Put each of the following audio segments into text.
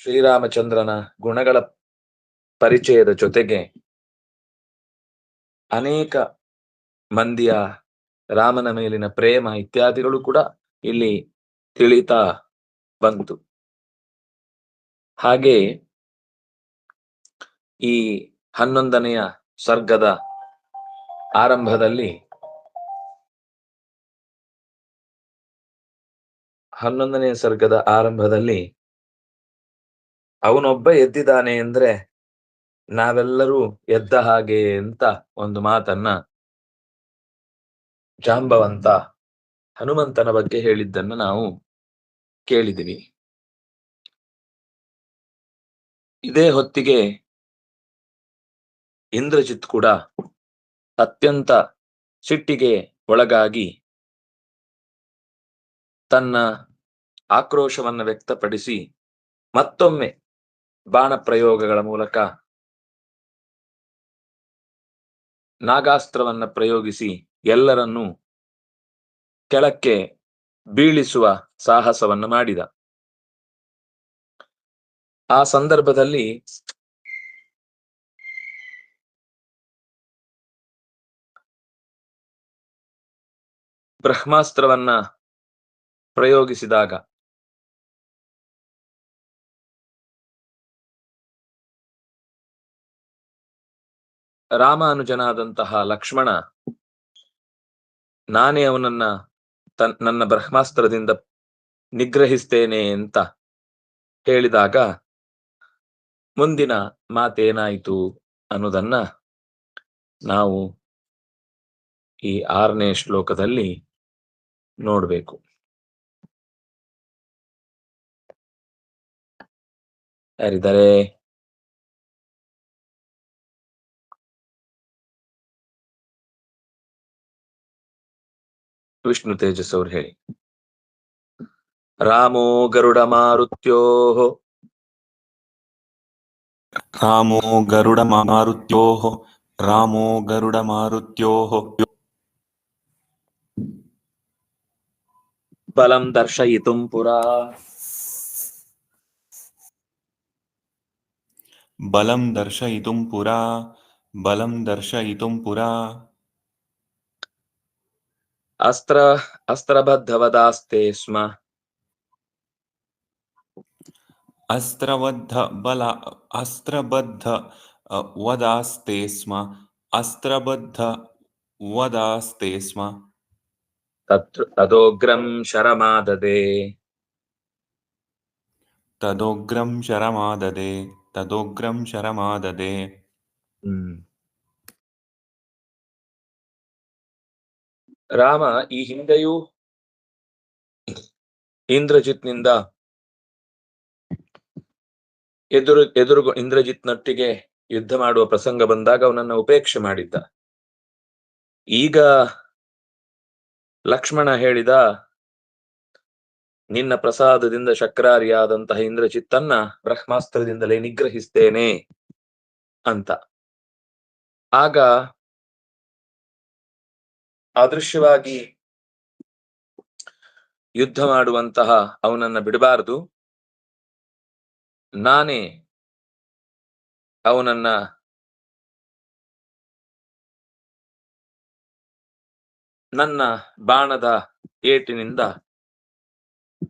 ಶ್ರೀರಾಮಚಂದ್ರನ ಗುಣಗಳ ಪರಿಚಯದ ಜೊತೆಗೆ ಅನೇಕ ಮಂದಿಯ ರಾಮನ ಮೇಲಿನ ಪ್ರೇಮ ಇತ್ಯಾದಿಗಳು ಕೂಡ ಇಲ್ಲಿ ತಿಳಿತಾ ಬಂತು. ಹಾಗೆ ಈ 11ನೆಯ ಸರ್ಗದ ಆರಂಭದಲ್ಲಿ 11ನೆಯ ಸರ್ಗದ ಆರಂಭದಲ್ಲಿ ಅವನೊಬ್ಬ ಎದ್ದಿದ್ದಾನೆ ಅಂದ್ರೆ ನಾವೆಲ್ಲರೂ ಎದ್ದ ಹಾಗೆ ಅಂತ ಒಂದು ಮಾತನ್ನ ಜಾಂಬವಂತ ಹನುಮಂತನ ಬಗ್ಗೆ ಹೇಳಿದ್ದನ್ನು ನಾವು ಕೇಳಿದಿವಿ. ಇದೇ ಹೊತ್ತಿಗೆ ಇಂದ್ರಜಿತ್ ಕೂಡ ಅತ್ಯಂತ ಸಿಟ್ಟಿಗೆ ಒಳಗಾಗಿ ತನ್ನ ಆಕ್ರೋಶವನ್ನ ವ್ಯಕ್ತಪಡಿಸಿ ಮತ್ತೊಮ್ಮೆ ಬಾಣ ಪ್ರಯೋಗಗಳ ಮೂಲಕ ನಾಗಾಸ್ತ್ರವನ್ನ ಪ್ರಯೋಗಿಸಿ ಎಲ್ಲರನ್ನೂ ಕೆಳಕ್ಕೆ ಬೀಳಿಸುವ ಸಾಹಸವನ್ನು ಮಾಡಿದ. ಆ ಸಂದರ್ಭದಲ್ಲಿ ಬ್ರಹ್ಮಾಸ್ತ್ರವನ್ನ ಪ್ರಯೋಗಿಸಿದಾಗ ರಾಮಾನುಜನಾದಂತಹ ಲಕ್ಷ್ಮಣ ನಾನೇ ಅವನನ್ನ ನನ್ನ ಬ್ರಹ್ಮಾಸ್ತ್ರದಿಂದ ನಿಗ್ರಹಿಸ್ತೇನೆ ಅಂತ ಹೇಳಿದಾಗ ಮುಂದಿನ ಮಾತೇನಾಯಿತು ಅನ್ನೋದನ್ನ ನಾವು ಈ 6ನೇ ಶ್ಲೋಕದಲ್ಲಿ ನೋಡ್ಬೇಕು. ಯಾರಿದ್ದಾರೆ? ವಿಷ್ಣು ತೇಜಸ್ ಅವ್ರು ಹೇಳಿ. ರಾಮೋ ಗರುಡ ಮಾರುತ್ಯೋಃ ರಾಮೋ ಗರುಡ ಮಾರುತ್ಯೋಃ ರಾಮೋ ಗರುಡ ಮಾರುತ್ಯೋಃ ಬಲಂ ದರ್ಶಯಿತುಂ ಪುರಾ ಬಲಂ ದರ್ಶಯಿತುಂ ಪುರಾ ಬಲಂ ದರ್ಶಯಿತುಂ ಪುರಾ ಅಸ್ತ್ರಬದ್ಧವದಾಸ್ತೆ ಸ್ಮ ಅಸ್ತ್ರಬದ್ಧ ವದಾಸ್ತೆ ಸ್ಮ ಅಸ್ತ್ರಬದ್ಧ ವದಾಸ್ತೆ ಸ್ಮ ತದೋಗ್ರಂ ಶರಮಾದದೆ ತದೋಗ್ರಂ ಶರಮಾದದೆ ತದೋಗ್ರಂ ಶರಮಾದದೆ. ರಾಮ ಈ ಹಿಂದೆಯೂ ಇಂದ್ರಜಿತ್ನಿಂದ ಇಂದ್ರಜಿತ್ನೊಟ್ಟಿಗೆ ಯುದ್ಧ ಮಾಡುವ ಪ್ರಸಂಗ ಬಂದಾಗ ಅವನನ್ನ ಉಪೇಕ್ಷೆ ಮಾಡಿದ್ದ. ಈಗ ಲಕ್ಷ್ಮಣ ಹೇಳಿದ, ನಿನ್ನ ಪ್ರಸಾದದಿಂದ ಶಕ್ರಾರಿಯಾದಂತಹ ಇಂದ್ರಜಿತ್ತನ್ನ ಬ್ರಹ್ಮಾಸ್ತ್ರದಿಂದಲೇ ನಿಗ್ರಹಿಸ್ತೇನೆ ಅಂತ. ಆಗ ಅದೃಶ್ಯವಾಗಿ ಯುದ್ಧ ಮಾಡುವಂತಹ ಅವನನ್ನ ಬಿಡಬಾರದು, ನಾನೇ ಅವನನ್ನ ನನ್ನ ಬಾಣದ ಏಟಿನಿಂದ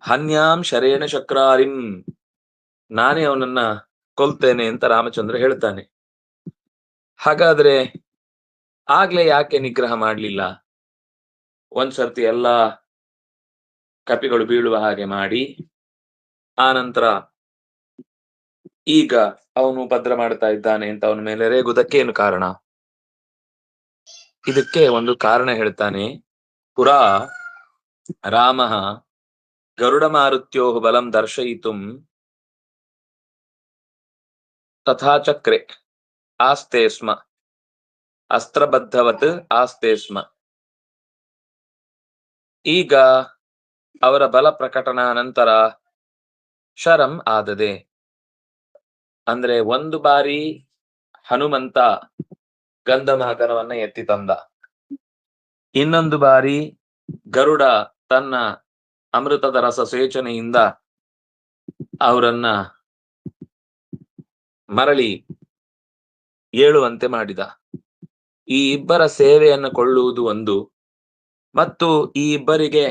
ಹನ್ಯಾಂ ಶರೇಣ ಶಕ್ರಾರಿಂ ನಾನೇ ಅವನನ್ನ ಕೊಲ್ತೇನೆ ಅಂತ ರಾಮಚಂದ್ರ ಹೇಳ್ತಾನೆ. ಹಾಗಾದ್ರೆ ಆಗ್ಲೇ ಯಾಕೆ ನಿಗ್ರಹ ಮಾಡ್ಲಿಲ್ಲ? ಒಂದ್ಸರ್ತಿ ಎಲ್ಲ ಕಪಿಗಳು ಬೀಳುವ ಹಾಗೆ ಮಾಡಿ ಆ ನಂತರ ಈಗ ಅವನು ಭದ್ರ ಮಾಡ್ತಾ ಇದ್ದಾನೆ ಅಂತ ಅವನ ಮೇಲೆ ರೇಗುವುದಕ್ಕೇನು ಕಾರಣ? ಇದಕ್ಕೆ ಒಂದು ಕಾರಣ ಹೇಳ್ತಾನೆ. ಪುರಾ ರಾಮಃ ಗರುಡ ಮಾರುತ್ಯೋ ಬಲಂ ದರ್ಶಯಿತುಂ ತಥಾ ಚಕ್ರೆ ಆಸ್ತೆ ಸ್ಮ ಅಸ್ತ್ರಬದ್ಧವತ್ ಆಸ್ತೆ ಸ್ಮ. ಈಗ ಅವರ ಬಲ ಪ್ರಕಟನ ನಂತರ ಶರಂ ಆದದೆ. ಅಂದ್ರೆ ಒಂದು ಬಾರಿ ಹನುಮಂತ ಗಂಧಮಾದನವನ್ನ ಎತ್ತಿ ತಂದ, ಇನ್ನೊಂದು ಬಾರಿ ಗರುಡ ತನ್ನ ಅಮೃತದ ರಸ ಸೇಚನೆಯಿಂದ ಅವರನ್ನ ಮರಳಿ ಏಳುವಂತೆ ಮಾಡಿದ. ಈ ಇಬ್ಬರ ಸೇವೆಯನ್ನು ಕೊಳ್ಳುವುದು ಒಂದು, ಮತ್ತು ಈ ಇಬ್ಬರಿಗೆ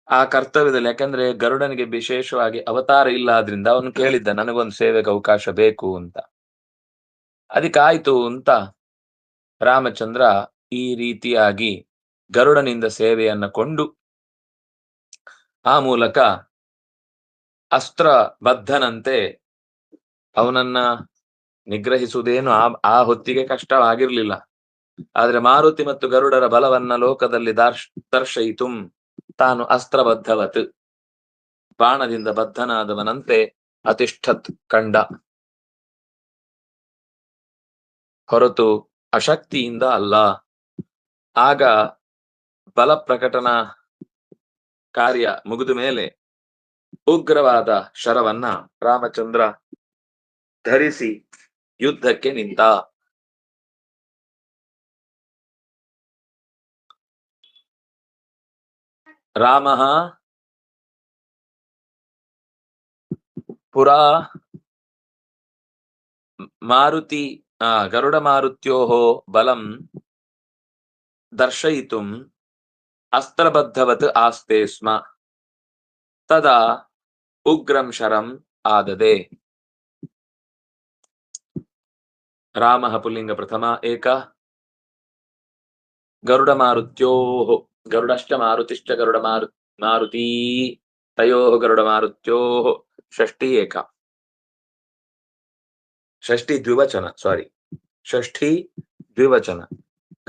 ಆ ಕರ್ತವ್ಯದಲ್ಲಿ, ಯಾಕಂದ್ರೆ ಗರುಡನಿಗೆ ವಿಶೇಷವಾಗಿ ಅವತಾರ ಇಲ್ಲ, ಆದ್ರಿಂದ ಅವನು ಕೇಳಿದ್ದ ನನಗೊಂದು ಸೇವೆಗೆ ಅವಕಾಶ ಬೇಕು ಅಂತ. ಅದಕ್ಕಾಯ್ತು ಅಂತ ರಾಮಚಂದ್ರ ಈ ರೀತಿಯಾಗಿ ಗರುಡನಿಂದ ಸೇವೆಯನ್ನ ಕೊಂಡು ಆ ಮೂಲಕ ಅಸ್ತ್ರ ಬದ್ಧನಂತೆ ಅವನನ್ನ ನಿಗ್ರಹಿಸುವುದೇನು ಆ ಹೊತ್ತಿಗೆ ಕಷ್ಟವಾಗಿರ್ಲಿಲ್ಲ. ಆದ್ರೆ ಮಾರುತಿ ಮತ್ತು ಗರುಡರ ಬಲವನ್ನ ಲೋಕದಲ್ಲಿ ದರ್ಶಯಿತು. ತಾನು ಅಸ್ತ್ರಬದ್ಧವತ್, ಬಾಣದಿಂದ ಬದ್ಧನಾದವನಂತೆ ಅತಿಷ್ಠತ್ ಕಂಡ, ಹೊರತು ಅಶಕ್ತಿಯಿಂದ ಅಲ್ಲ. ಆಗ ಬಲ ಪ್ರಕಟನ ಕಾರ್ಯ ಮುಗಿದ ಮೇಲೆ ಉಗ್ರವಾದ ಶರವನ್ನ ರಾಮಚಂದ್ರ ಧರಿಸಿ ಯುದ್ಧಕ್ಕೆ ನಿಂತ. ರಾಮ ಪುರಾ ಮಾರುತಿ ಗರುಡ ಮಾರುತ್ಯೋಃ ಬಲಂ ದರ್ಶಯಿತುಂ ಅಸ್ತ್ರಬದ್ಧವತ್ ಆಸ್ತೆ ಸ್ಮ, ತದಾ ಉಗ್ರಂ ಶರಂ ಆದದೆ. ರಾಮಃ ಪುಲ್ಲಿಂಗ ಪ್ರಥಮ ಏಕ, ಗರುಡ ಮಾರುತ್ಯೋಃ, ಗರುಡಶ್ಚ ಮಾರುತಿಶ್ಚ ಗರುಡ ಮಾರುತೀ ತಯೋಃ ಗರುಡ ಮಾರುತ್ಯೋಃ ಷಷ್ಠಿ ಏಕ, ಷಷ್ಠಿ ದ್ವಿವಚನ, ಷಷ್ಠಿ ದ್ವಿವಚನ,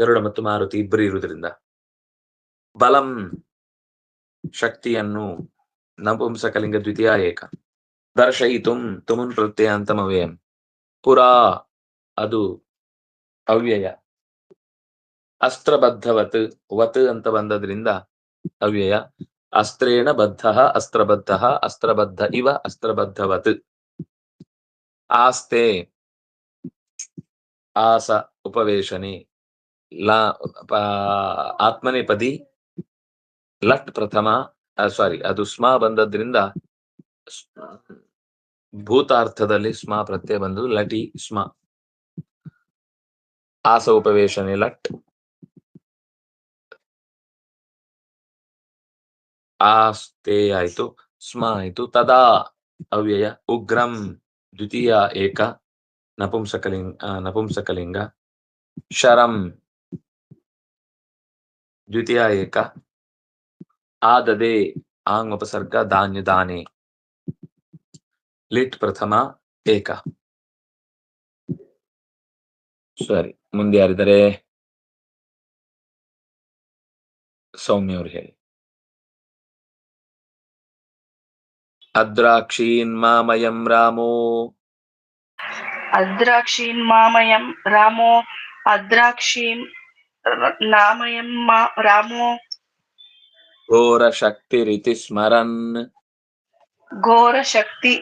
ಗರುಡ ಮತ್ತು ಮಾರುತಿ ಇಬ್ಬರು ಇರುವುದರಿಂದ. ಬಲಂ ಶಕ್ತಿಯನ್ನು ನಪುಂಸಕಲಿಂಗ ದ್ವಿತೀಯ ಏಕ, ದರ್ಶಯಿತುಂ ತುಮುನ್ ಪ್ರತ್ಯಯಾಂತಮವ್ಯಯಂ, ಪುರಾ ಅದು ಅವ್ಯಯ, ಅಸ್ತ್ರಬದ್ಧವತ್ ವತ್ ಅಂತ ಬಂದದ್ರಿಂದ ಅವ್ಯಯ, ಅಸ್ತ್ರೇಣ ಬದ್ಧ ಅಸ್ತ್ರಬದ್ಧ ಅಸ್ತ್ರಬದ್ಧ ಇವ ಅಸ್ತ್ರಬದ್ಧವತ್. ಆಸ್ತೆ ಆಸ ಉಪವೇಶನೆ, ಆತ್ಮನೇಪದಿ ಲಟ್ ಪ್ರಥಮ, ಅದು ಸ್ಮ ಬಂದದ್ರಿಂದ ಭೂತಾರ್ಥದಲ್ಲಿ ಸ್ಮ ಪ್ರತ್ಯಯ ಬಂದದ್ದು, ಲಟಿ ಸ್ಮ. ಆಸ ಉಪವೇಶನೆ ಲಟ್, ಆಸ್ತೆ ಆಯ್ತು, ಸ್ಮ ಆಯ್ತು, ತದಾ ಅವ್ಯಯ, ಉಗ್ರಂ ದ್ವಿತೀಯ ಏಕ ನಪುಂಸಕಲಿಂಗ, ಶರಂ ದ್ವಿತೀಯ ಏಕ, ಆದದೆ ಆಂಗ್ ಉಪಸರ್ಗ ಧಾನ್ಯ ದಾನೆ, ಲಿಟ್ ಪ್ರಥಮ ಏಕ. ಸರಿ, ಮುಂದೆ ಯಾರಿದ್ದಾರೆ? ಸೌಮ್ಯ ಅವರು ಹೇಳಿ. ಅದ್ರಾಕ್ಷೀನ್ ಮಾಮಯಂ ರಾಮೋ, ಅದ್ರಾಕ್ಷೀನ್ ಮಾಮಯಂ ರಾಮೋ, ಅದ್ರಾಕ್ಷೀಂ ನಾಮಯಂ ರಾಮೋ, ಘೋರ ಶಕ್ತಿ ರೀತಿ ಸ್ಮರನ್, ಘೋರ ಶಕ್ತಿ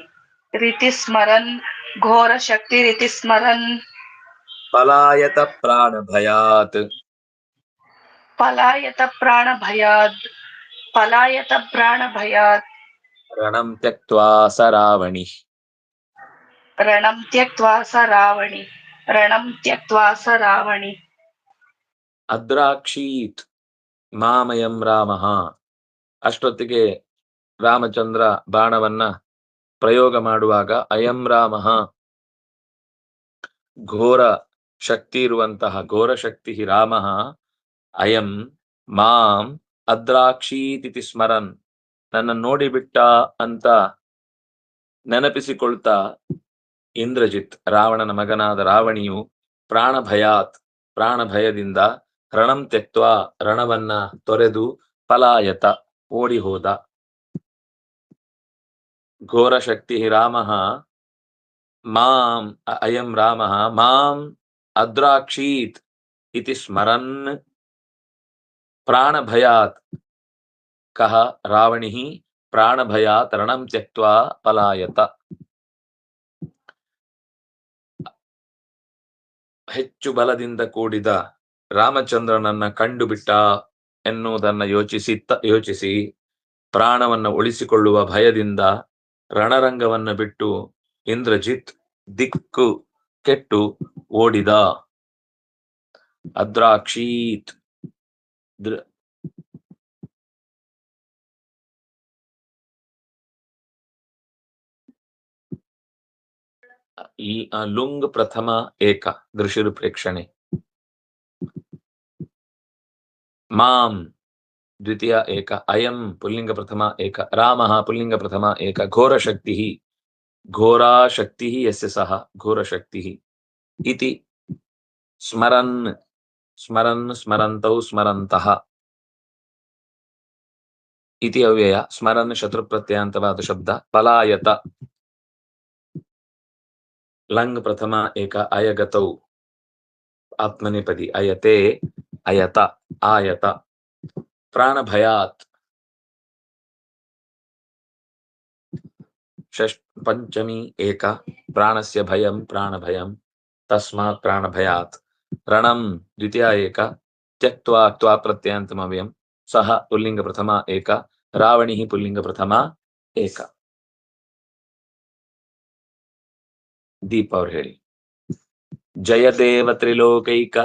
ರೀತಿ ಸ್ಮರನ್, ಘೋರ ಶಕ್ತಿ ರೀತಿ ಸ್ಮರನ್, ಪಲಾಯತ ಪ್ರಾಣ ಭಯಾತ್, ಪಲಾಯತ ಪ್ರಾಣ ಭಯಾತ್, ಪಲಾಯತ ಪ್ರಾಣ ಭಯಾತ್, ರಣಂ ತ್ಯಕ್ತ್ವಾ ಸ ರಾವಣಿ, ರಣಂ ತ್ಯಕ್ತ್ವಾ ಸ ರಾವಣಿ, ರಣಂ ತ್ಯಕ್ತ್ವಾ ಸ ರಾವಣಿ. ಅದ್ರಾಕ್ಷೀತ್ ಮಾಮಯಂ ರಾಮಃ, ಅಷ್ಟೊತ್ತಿಗೆ ರಾಮಚಂದ್ರ ಬಾಣವನ್ನ ಪ್ರಯೋಗ ಮಾಡುವಾಗ ಅಯಂ ರಾಮಃ, ಘೋರ ಶಕ್ತಿ ಇರುವಂತಹ ಘೋರ ಶಕ್ತಿ ರಾಮಃ, ಅಯಂ ಮಾಂ ಅದ್ರಾಕ್ಷೀತಿ ಸ್ಮರನ್, ನನ್ನ ನೋಡಿಬಿಟ್ಟ ಅಂತ ನೆನಪಿಸಿಕೊಳ್ತಾ ಇಂದ್ರಜಿತ್, ರಾವಣನ ಮಗನಾದ ರಾವಣಿಯು ಪ್ರಾಣ ಭಯಾತ್, ಪ್ರಾಣ ಭಯದಿಂದ, ರಣಂ ತ್ಯಕ್ತ್ವಾ ರಣವನ್ನ ತೊರೆದು, ಪಲಾಯತ ಓಡಿ ಹೋದ. ಘೋರ ಶಕ್ತಿ ರಾಮಃ ಮಾಂ ಅಯಂ ರಾಮಃ ಮಾಂ ಅದ್ರಾಕ್ಷೀತ್ ಇತಿ ಸ್ಮರನ್ ಪ್ರಾಣ ಭಯಾತ್, ಕಹ ರಾವಣಿಃ ಪ್ರಾಣ ಭಯಾತ್ ರಣಂ ತ್ಯಕ್ತ್ವಾ ಪಲಾಯತ. ಹೆಚ್ಚು ಬಲದಿಂದ ಕೂಡಿದ ರಾಮಚಂದ್ರನನ್ನ ಕಂಡುಬಿಟ್ಟ ಎನ್ನುವುದನ್ನ ಯೋಚಿಸಿ ಪ್ರಾಣವನ್ನ ಉಳಿಸಿಕೊಳ್ಳುವ ಭಯದಿಂದ ರಣರಂಗವನ್ನ ಬಿಟ್ಟು ಇಂದ್ರಜಿತ್ ದಿಕ್ಕು ಕೆಟ್ಟು ಓಡಿದ. ಅದ್ರಾಕ್ಷೀತ್ ಈ ಲುಂಗ್ ಪ್ರಥಮ ಏಕ ದೃಶಿರು ಪ್ರೇಕ್ಷಣೆ. ಮಾಂ ದ್ವಿತೀಯ ಏಕ. ಅಯಂ ಪುಲ್ಲಿಂಗ ಪ್ರಥಮ ಏಕ. ರಾಮಃ ಪುಲ್ಲಿಂಗ ಪ್ರಥಮ ಏಕ. ಘೋರಶಕ್ತಿಃ ಘೋರಾಶಕ್ತಿಃ ಯಸ್ಯ ಸಹ ಘೋರಶಕ್ತಿಃ ಇತಿ ಸ್ಮರನ್ ಸ್ಮರನ್ ಸ್ಮರಂತೌ ಸ್ಮರಂತಃ ಇತಿ ಅವ್ಯಯ. ಸ್ಮರನ್ ಶತ್ರುಪ್ರತ್ಯಯಾಂತವಾದ ಶಬ್ದ. ಪಲಾಯತ ಲಂಗ್ ಪ್ರಥಮ ಏಕ. ಅಯಗತೌ ಆತ್ಮನೇಪದಿ. ಅಯತೆ ಅಯತ ಆಯತ. ಪ್ರಾಣಭಯಾತ್ ಪಂಚಮಿ ಏಕ. ಪ್ರಾಣಸ್ಯ ಭಯಂ ಪ್ರಾಣಭಯಂ ತಸ್ಮಾತ್ ಪ್ರಾಣಭಯಾತ್. ರಣಂ ದ್ವಿತೀಯ ಏಕ. ತ್ಯಕ್ತ್ವಾ ತ್ವಾ ಪ್ರತ್ಯಯಾಂತಮವ್ಯಯಂ. ಸಹ ಪುಲ್ಲಿಂಗ ಪ್ರಥಮ ಏಕ. ರಾವಣಿಃ ಪುಲ್ಲಿಂಗ ಪ್ರಥಮ ಏಕ. ದೀಪ ಅವ್ರು ಹೇಳಿ. ಜಯದೇವ ತ್ರಿಲೋಕೈಕ.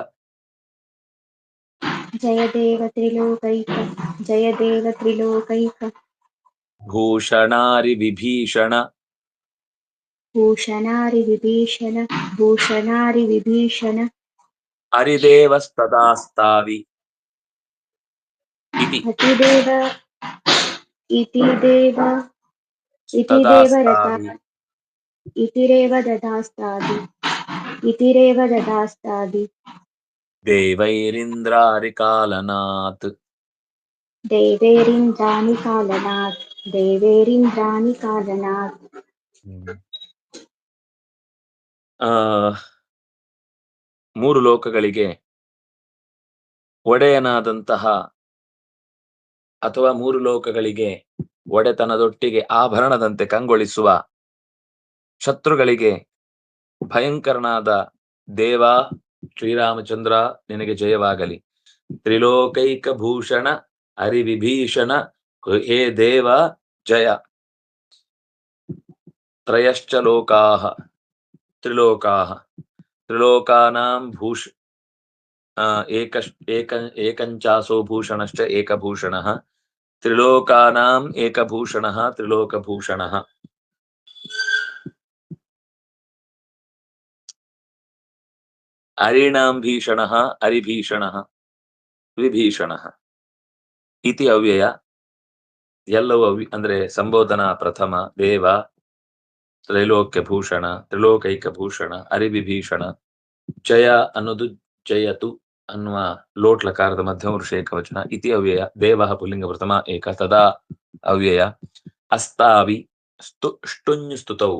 ಜಯದೇವ ತ್ರಿಲೋಕೈಕ. ಜಯದೇವ ತ್ರಿಲೋಕೈಕ. ಭೂಷಣಾರಿ ವಿಭೀಷಣ. ಭೂಷಣಾರಿ ವಿಭೀಷಣ. ಭೂಷಣಾರಿ ವಿಭೀಷಣ. ಹರಿದೇವಸ್ತದಾಸ್ತಾವಿ ಇತಿ. ಅತಿದೇವ ಇತಿ ದೇವ ಇತಿ ದೇವರತ ಇತಿರೇವ ದದಾಸ್ತಾದಿ ಇತಿರೇವ ದದಾಸ್ತಾದಿ. ದೇವೈರಿಂದ್ರಾರಿ ಕಾಲನಾತ್. ದೇವೇರಿಂದ್ರಾಣಿ ಕಾಲನಾತ್. ದೇವೇರಿಂದ್ರಾಣಿ ಕಾಲನಾತ್. ಮೂರು ಲೋಕಗಳಿಗೆ ಒಡೆಯನಾದಂತಹ ಅಥವಾ ಮೂರು ಲೋಕಗಳಿಗೆ ಒಡೆತನದೊಟ್ಟಿಗೆ ಆಭರಣದಂತೆ ಕಂಗೊಳಿಸುವ ಶತ್ರುಗಳಿಗೆ ಭಯಂಕರನಾದ ದೇವ ಶ್ರೀರಾಮಚಂದ್ರ ನಿನಗೆ ಜಯವಾಗಲಿ. ತ್ರಿಲೋಕೈಕ ಭೂಷಣ ಹರಿವಿಭೀಷಣ ಹೇ ದೇವ ಜಯ. ತ್ರಯಶ್ಚ ಲೋಕಾಃ ತ್ರಿಲೋಕಾಃ. ತ್ರಿಲೋಕಾನಾಂ ಏಕಂಚಾಸೋ ಭೂಷಣಶ್ಚ ಏಕಭೂಷಣಃ. ತ್ರಿಲೋಕಾನಾಂ ಏಕಭೂಷಣಃ ತ್ರಿಲೋಕಭೂಷಣಃ. ಹರಿಣಾಂ ಭೀಷಣಃ ಹರಿಭೀಷಣಃ ವಿಭೀಷಣಃ ಇತಿ ಅವ್ಯಯ. ಎಲ್ಲವೂ ಅಂದ್ರೆ ಸಂಬೋಧನಾ ಪ್ರಥಮ ದೇವ ತ್ರೈಲೋಕ್ಯ ಭೂಷಣ ತ್ರಿಲೋಕೈಕ ಭೂಷಣ ಹರಿವಿಭೀಷಣ. ಜಯ ಅನ್ನೋದು ಜಯತು ಅನ್ನುವ ಲೋಟ್ಲಕಾರದ ಮಧ್ಯಮ ವೃಷ ಏಕವಚನ. ಇತಿ ಅವ್ಯಯ. ದೇವ ಪುಲ್ಲಿಂಗ ಪ್ರಥಮ ಏಕ. ತದಾ ಅವ್ಯಯ. ಅಸ್ತಾವಿ ಷ್ಟುಂಜ್ ಸ್ತುತವು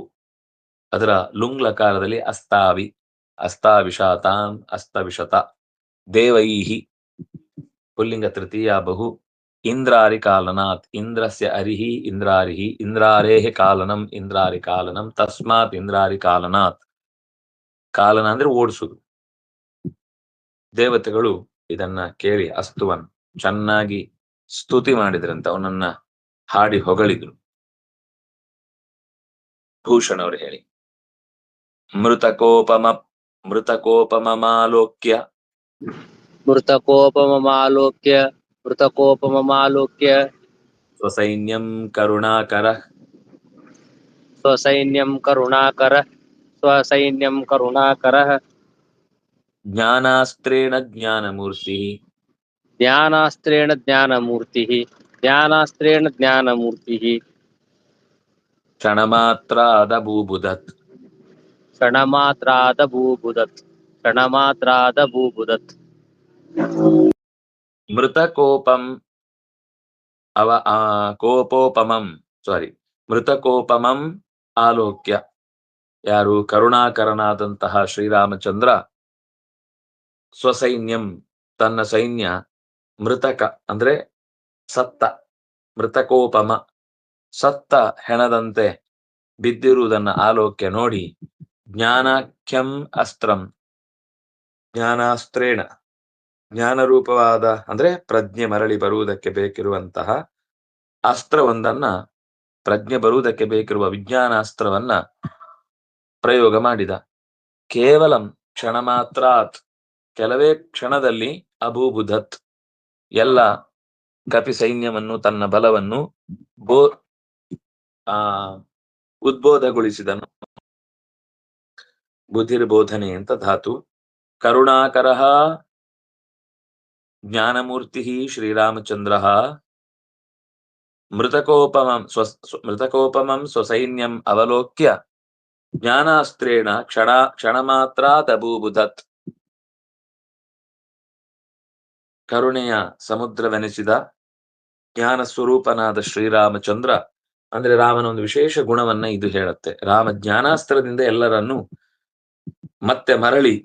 ಅದರ ಲುಂಗ್ ಲಕಾರದಲ್ಲಿ ಅಸ್ತಾವಿ. ಅಸ್ತಾವಿಷಾತಾಂ ಅಸ್ತವಿಷತ. ದೇವೈಹಿ ಪುಲ್ಲಿಂಗ ತೃತೀಯ ಬಹು. ಇಂದ್ರಾರಿ ಕಾಲನಾತ್. ಇಂದ್ರಸ್ಯ ಅರಿಹಿ ಇಂದ್ರಾರಿಹಿ. ಇಂದ್ರಾರೇಹ ಕಾಲನಂ ಇಂದ್ರಾರಿ ಕಾಲನಂ ತಸ್ಮಾತ್ ಇಂದ್ರಾರಿ ಕಾಲನಾತ್. ಕಾಲನ ಅಂದ್ರೆ ಓಡಿಸುದು. ದೇವತೆಗಳು ಇದನ್ನ ಕೇಳಿ ಅಸ್ತುವನ್ ಚೆನ್ನಾಗಿ ಸ್ತುತಿ ಮಾಡಿದ್ರಂತ, ಅವನನ್ನ ಹಾಡಿ ಹೊಗಳಿದ್ರು. ಭೂಷಣ್ ಅವರು ಹೇಳಿ. ಮೃತಕೋಪಮಮಾಲೋಕ್ಯ ಮೃತಕೋಪಮಮಾಲೋಕ್ಯ ಸ್ವಸೈನ್ಯಂ ಕರುಣಾಕರ. ಸ್ವಸೈನ್ಯಂ ಕರುಣಾಕರ. ಜ್ಞಾನಾಸ್ತ್ರೇಣ ಜ್ಞಾನಮೂರ್ತಿ. ಜ್ಞಾನಾಸ್ತ್ರೇಣ ಜ್ಞಾನಮೂರ್ತಿ. ಕ್ಷಣಮಾತ್ರಾದ ಭೂಬುಧತ್. ಮೃತಕೋಪಂ ಮೃತಕೋಪಮಂ ಆಲೋಕ್ಯ. ಯಾರು ಕರುಣಾಕರನಾದಂತಹ ಶ್ರೀರಾಮಚಂದ್ರ ಸ್ವಸೈನ್ಯಂ ತನ್ನ ಸೈನ್ಯ ಮೃತಕ ಅಂದ್ರೆ ಸತ್ತ. ಮೃತಕೋಪಮ ಸತ್ತ ಹೆಣದಂತೆ ಬಿದ್ದಿರುವುದನ್ನ ಆಲೋಕ್ಯ ನೋಡಿ. ಜ್ಞಾನಾಖ್ಯಂ ಅಸ್ತ್ರಂ ಜ್ಞಾನಾಸ್ತ್ರೇಣ ಜ್ಞಾನರೂಪವಾದ ಅಂದ್ರೆ ಪ್ರಜ್ಞೆ ಮರಳಿ ಬರುವುದಕ್ಕೆ ಬೇಕಿರುವಂತಹ ಅಸ್ತ್ರವೊಂದನ್ನ, ಪ್ರಜ್ಞೆ ಬರುವುದಕ್ಕೆ ಬೇಕಿರುವ ವಿಜ್ಞಾನಾಸ್ತ್ರವನ್ನ ಪ್ರಯೋಗ ಮಾಡಿದ. ಕೇವಲಂ ಕ್ಷಣ ಮಾತ್ರಾತ್, ಕೆಲವೇ ಕ್ಷಣದಲ್ಲಿ ಅಭೂಬುಧತ್, ಎಲ್ಲ ಕಪಿ ಸೈನ್ಯವನ್ನು ತನ್ನ ಬಲವನ್ನು ಉದ್ಬೋಧಗೊಳಿಸಿದನು. ಬುಧಿರ್ಬೋಧನೆ ಅಂತ ಧಾತು. ಕರುಣಾಕರ ಜ್ಞಾನಮೂರ್ತಿ ಶ್ರೀರಾಮಚಂದ್ರ ಮೃತಕೋಪಮಂ ಸ್ವಸೈನ್ಯಂ ಅವಲೋಕ್ಯ ಜ್ಞಾನಾಸ್ತ್ರೇಣ ಕ್ಷಣಮಾತ್ರಾತ್ ಅಭೂಬುಧತ್. ಕರುಣೆಯ ಸಮುದ್ರವೆನಿಸಿದ ಜ್ಞಾನ ಸ್ವರೂಪನಾದ ಶ್ರೀರಾಮಚಂದ್ರ, ಅಂದ್ರೆ ರಾಮನ ಒಂದು ವಿಶೇಷ ಗುಣವನ್ನ ಇದು ಹೇಳುತ್ತೆ. ರಾಮ ಜ್ಞಾನಾಸ್ತ್ರದಿಂದ ಎಲ್ಲರನ್ನೂ ಮತ್ತೆ ಮರಳಿ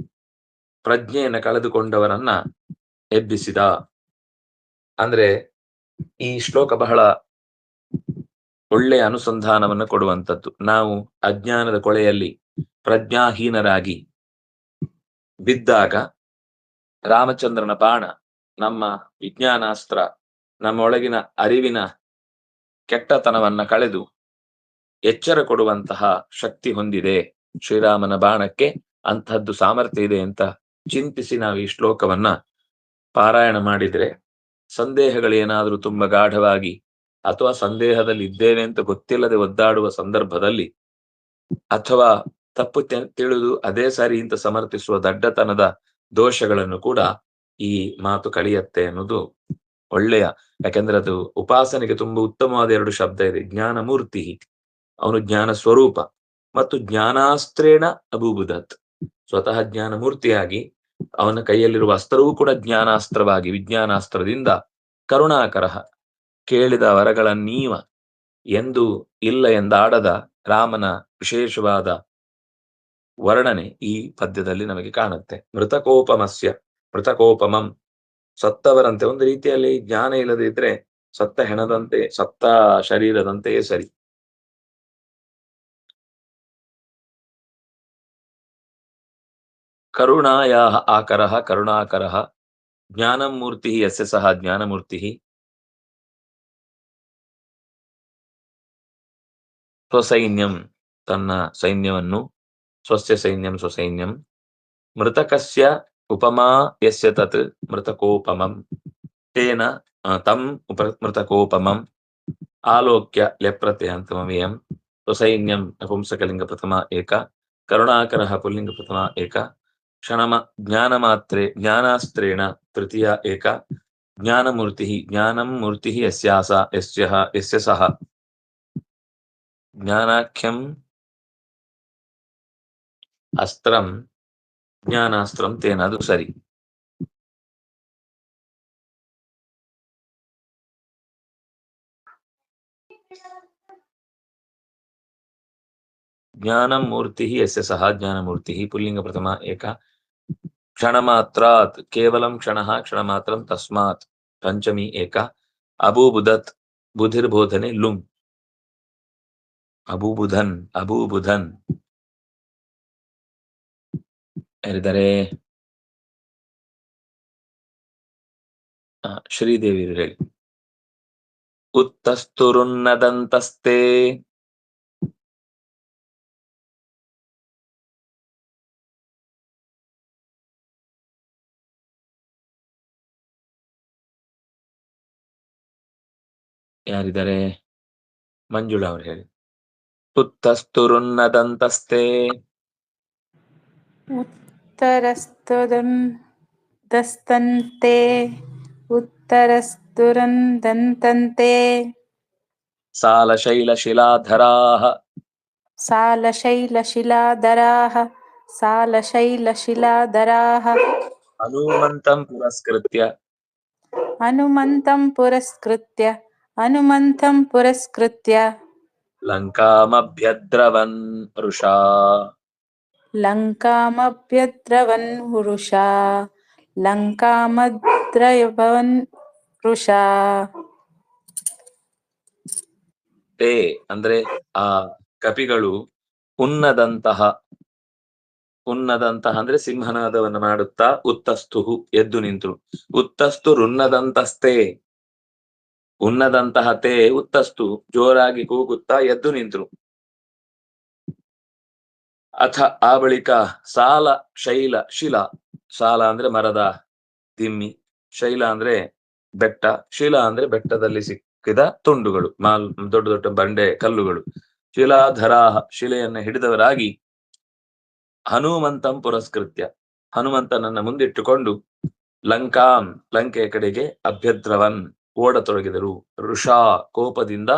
ಪ್ರಜ್ಞೆಯನ್ನು ಕಳೆದುಕೊಂಡವರನ್ನ ಎಬ್ಬಿಸಿದ. ಅಂದ್ರೆ ಈ ಶ್ಲೋಕ ಬಹಳ ಒಳ್ಳೆಯ ಅನುಸಂಧಾನವನ್ನು ಕೊಡುವಂಥದ್ದು. ನಾವು ಅಜ್ಞಾನದ ಕೊಳೆಯಲ್ಲಿ ಪ್ರಜ್ಞಾಹೀನರಾಗಿ ಬಿದ್ದಾಗ ರಾಮಚಂದ್ರನ ಬಾಣ, ನಮ್ಮ ವಿಜ್ಞಾನಾಸ್ತ್ರ, ನಮ್ಮ ಒಳಗಿನ ಅರಿವಿನ ಕೆಟ್ಟತನವನ್ನ ಕಳೆದು ಎಚ್ಚರ ಕೊಡುವಂತಹ ಶಕ್ತಿ ಹೊಂದಿದೆ ಶ್ರೀರಾಮನ ಬಾಣಕ್ಕೆ. ಅಂತಹದ್ದು ಸಾಮರ್ಥ್ಯ ಇದೆ ಅಂತ ಚಿಂತಿಸಿ ನಾವು ಈ ಶ್ಲೋಕವನ್ನ ಪಾರಾಯಣ ಮಾಡಿದ್ರೆ, ಸಂದೇಹಗಳೇನಾದರೂ ತುಂಬಾ ಗಾಢವಾಗಿ ಅಥವಾ ಸಂದೇಹದಲ್ಲಿ ಇದ್ದೇವೆ ಅಂತ ಗೊತ್ತಿಲ್ಲದೆ ಒದ್ದಾಡುವ ಸಂದರ್ಭದಲ್ಲಿ, ಅಥವಾ ತಪ್ಪು ತಿಳಿದು ಅದೇ ಸರಿ ಅಂತ ಸಮರ್ಥಿಸುವ ದಡ್ಡತನದ ದೋಷಗಳನ್ನು ಕೂಡ ಈ ಮಾತು ಕಳಿಯತ್ತೆ ಅನ್ನೋದು ಒಳ್ಳೆಯ. ಯಾಕೆಂದ್ರೆ ಅದು ಉಪಾಸನೆಗೆ ತುಂಬಾ ಉತ್ತಮವಾದ ಎರಡು ಶಬ್ದ ಇದೆ. ಜ್ಞಾನ ಮೂರ್ತಿ, ಅವನು ಜ್ಞಾನ ಸ್ವರೂಪ, ಮತ್ತು ಜ್ಞಾನಾಸ್ತ್ರೇಣ ಅಭೂಬುಧತ್, ಸ್ವತಃ ಜ್ಞಾನ ಮೂರ್ತಿಯಾಗಿ ಅವನ ಕೈಯಲ್ಲಿರುವ ಅಸ್ತ್ರವೂ ಕೂಡ ಜ್ಞಾನಾಸ್ತ್ರವಾಗಿ, ವಿಜ್ಞಾನಾಸ್ತ್ರದಿಂದ ಕರುಣಾಕರ, ಕೇಳಿದ ವರಗಳನ್ನೀವ ಎಂದು ಇಲ್ಲ ಎಂದಾಡದ ರಾಮನ ವಿಶೇಷವಾದ ವರ್ಣನೆ ಈ ಪದ್ಯದಲ್ಲಿ ನಮಗೆ ಕಾಣುತ್ತೆ. ಮೃತಕೋಪಮಂ, ಸತ್ತವರಂತೆ. ಒಂದು ರೀತಿಯಲ್ಲಿ ಜ್ಞಾನ ಇಲ್ಲದೆ ಇದ್ರೆ ಸತ್ತ ಹೆಣದಂತೆ, ಸತ್ತ ಶರೀರದಂತೆಯೇ ಸರಿ. ಕರುಣಾಯಾ ಆಕರಃ ಕರುಣಾಕರಃ ಜ್ಞಾನಂ ಮೂರ್ತಿ ಯಸ್ಯ ಸಹ ಜ್ಞಾನಮೂರ್ತಿ ಸ್ವಸೈನ್ಯಂ, ತನ್ನ ಸೈನ್ಯವನ್ನು, ಸ್ವಸ್ಯ ಸೈನ್ಯಂ ಸ್ವಸೈನ್ಯಂ, ಮೃತಕಸ್ಯ ಉಪಮಾ ಯಸ್ಯ ತತ್ ಮೃತಕೋಪಮಂ ತೇನ ತಂ ಮೃತಕೋಪಮಂ ಆಲೋಕ್ಯ ಲೆಪ್ರತ್ಯಂತಮವಿಯಂ ಸ್ವಸೈನ್ಯಂ ನಪುಂಸಕಲಿಂಗ ಪ್ರಥಮ ಏಕ ಕರುಣಾಕರಃ ಪುಲ್ಲಿಂಗ ಪ್ರಥಮ ಏಕ ಜ್ಞಾನಾಸ್ತ್ರೇಣ ತೃತೀಯ ಏಕ ಜ್ಞಾನಂ ಮೂರ್ತಿ ಯಸ್ಯ ಸಹ ಜ್ಞಾನಾಖ್ಯಂ ಅಸ್ತ್ರಂ ಜ್ಞಾನಾಸ್ತ್ರಂ ತೇನ, ಅದು ಸರಿ. ಜ್ಞಾನಂ ಮೂರ್ತಿ ಯಸ್ಯ ಸಹ ಜ್ಞಾನಮೂರ್ತಿ ಪುಲ್ಲಿಂಗ ಪ್ರಥಮ ಏಕ ಕ್ಷಣಮಾತ್ರಾತ್, ಕೇವಲಂ ಕ್ಷಣಮಾತ್ರಂ ತಸ್ಮಾತ್ ಪಂಚಮಿ ಏಕ ಅಭೂಬುಧತ್, ಬುಧಿರ್ಬೋಧನೆ ಲುಂ, ಅಭೂಬುಧನ್ ಹೇಳಿದರೆ ಶ್ರೀದೇವಿ ಹೇಳಿ. ಉತ್ತಸ್ತುರುನ್ನದಂತಸ್ತೆ, ಯಾರಿದ್ದಾರೆ? ಮಂಜುಳಾ ಅವರು ಹೇಳಿ. ಉತ್ತಸ್ತುರುನ್ನದಂತಸ್ತೆ, ಉತ್ತರಸ್ತುರಂದಸ್ತಂತೆ, ಉತ್ತರಸ್ತುರಂದಂತಂತೆ ಸಾಲಶೈಲಶಿಲಾಧರಾಃ, ಸಾಲಶೈಲಶಿಲಾಧರಾಃ, ಸಾಲಶೈಲಶಿಲಾಧರಾಃ ಹನುಮಂತಂ ಪುರಸ್ಕೃತ್ಯ, ಹನುಮಂತಂ ಪುರಸ್ಕೃತ್ಯ, ಹನುಮಂತಂ ಪುರಸ್ಕೃತ್ಯ ಲಂಕಾಮಭ್ಯದ್ರವನ್ ವೃಷಾ, ಲಂಕಾಮಭ್ಯದ್ರವನ್ ವೃಷಾ, ಲಂಕಾಮದ್ರಯವನ್ ವೃಷಾ. ತೇ ಅಂದ್ರೆ ಆ ಕಪಿಗಳು ಉನ್ನದಂತಹ ಅಂದ್ರೆ ಸಿಂಹನಾದವನ್ನು ಮಾಡುತ್ತಾ ಉತ್ತಸ್ತು ಎದ್ದು ನಿಂತರು. ಉತ್ತಸ್ತುರುನ್ನದಂತಸ್ತೆ, ಉನ್ನದಂತಹ ತೇ ಉತ್ತಸ್ತು ಜೋರಾಗಿ ಕೂಗುತ್ತಾ ಎದ್ದು ನಿಂತರು. ಅಥ ಆ ಬಳಿಕ ಸಾಲ ಶೈಲ ಶಿಲ, ಸಾಲ ಅಂದ್ರೆ ಮರದ ದಿಮ್ಮಿ, ಶೈಲ ಅಂದ್ರೆ ಬೆಟ್ಟ, ಶಿಲ ಅಂದ್ರೆ ಬೆಟ್ಟದಲ್ಲಿ ಸಿಕ್ಕಿದ ತುಂಡುಗಳು, ದೊಡ್ಡ ದೊಡ್ಡ ಬಂಡೆ ಕಲ್ಲುಗಳು. ಶಿಲಾಧರಾಹ ಶಿಲೆಯನ್ನ ಹಿಡಿದವರಾಗಿ ಹನುಮಂತಂ ಪುರಸ್ಕೃತ್ಯ ಹನುಮಂತನನ್ನ ಮುಂದಿಟ್ಟುಕೊಂಡು ಲಂಕಾಂ ಲಂಕೆಯ ಕಡೆಗೆ ಅಭ್ಯದ್ರವನ್ ಓಡತೊಡಗಿದರು. ಋಷಾ ಕೋಪದಿಂದ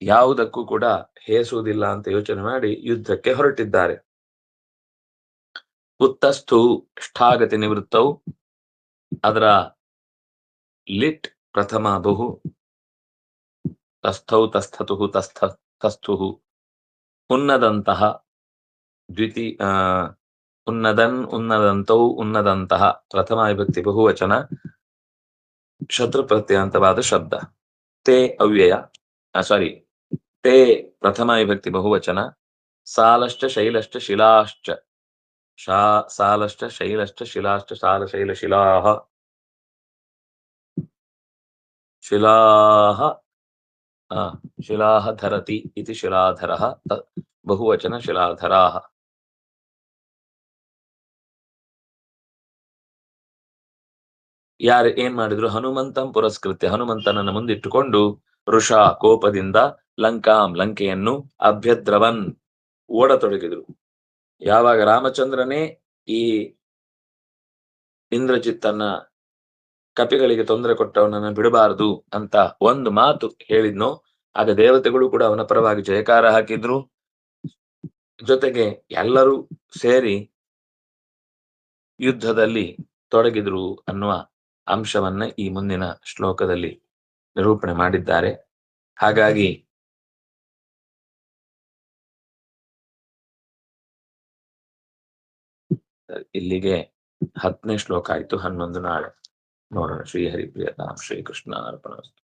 ಯಾವುದಕ್ಕೂ ಕೂಡ ಹೇಸುವುದಿಲ್ಲ ಅಂತ ಯೋಚನೆ ಮಾಡಿ ಯುದ್ಧಕ್ಕೆ ಹೊರಟಿದ್ದಾರೆ. ಉತ್ತಸ್ಥು ಷ್ಠಾಗತಿ ನಿವೃತ್ತವು, ಅದರ ಲಿಟ್ ಪ್ರಥಮ ಬಹು, ತಸ್ಥೌ ತಸ್ಥತು ತಸ್ಥು, ಉನ್ನದಂತಹ ದ್ವಿತೀ ಉನ್ನದನ್ ಉನ್ನದಂತೌ ಉನ್ನದಂತಹ ಪ್ರಥಮ ವಿಭಕ್ತಿ ಬಹುವಚನ ಶತ್ರು ಪ್ರತ್ಯಂತವಾದ ಶಬ್ದ. ತೇ ಅವ್ಯಯ ಸಾರಿ ತೇ ಪ್ರಥಮ ವಿಭಕ್ತಿ ಬಹುವಚನ. ಸಾಲಶ್ಚ ಶೈಲಶ್ಚ ಶಿಲಾಶ್ಚ ಸಾಲಶ್ಚ ಶೈಲಶ್ಚ ಶಿಲಾಶ್ಚ ಸಾಲ ಶೈಲ ಶಿಲಾಹ ಶಿಲಾಹ ಶಿಲಾಹ ಧರತಿ ಇತಿ ಶಿಲಾಧರಃ ಬಹುವಚನ ಶಿಲಾಧರಾಹ. ಯಾರು ಏನ್ ಮಾಡಿದ್ರು? ಹನುಮಂತಂ ಪುರಸ್ಕೃತ್ಯ ಹನುಮಂತನನ್ನು ಮುಂದಿಟ್ಟುಕೊಂಡು ಋಷಾ ಕೋಪದಿಂದ ಲಂಕಾಂ ಲಂಕೆಯನ್ನು ಅಭ್ಯದ್ರವನ್ ಓಡತೊಡಗಿದ್ರು. ಯಾವಾಗ ರಾಮಚಂದ್ರನೇ ಈ ಇಂದ್ರಜಿತ್ತನ್ನ ಕಪಿಗಳಿಗೆ ತೊಂದರೆ ಕೊಟ್ಟವನನ್ನ ಬಿಡಬಾರದು ಅಂತ ಒಂದು ಮಾತು ಹೇಳಿದ್ನೋ, ಆಗ ದೇವತೆಗಳು ಕೂಡ ಅವನ ಪರವಾಗಿ ಜಯಕಾರ ಹಾಕಿದ್ರು. ಜೊತೆಗೆ ಎಲ್ಲರೂ ಸೇರಿ ಯುದ್ಧದಲ್ಲಿ ತೊಡಗಿದ್ರು ಅನ್ನುವ ಅಂಶವನ್ನ ಈ ಮುಂದಿನ ಶ್ಲೋಕದಲ್ಲಿ ನಿರೂಪಣೆ ಮಾಡಿದ್ದಾರೆ. ಹಾಗಾಗಿ ಇಲ್ಲಿಗೆ 10ನೇ ಶ್ಲೋಕ ಆಯ್ತು. 11 ನಾಳೆ ನೋಡೋಣ. ಶ್ರೀ ಹರಿಪ್ರಿಯತಾಂ ಶ್ರೀಕೃಷ್ಣ ಅರ್ಪಣಮಸ್ತು.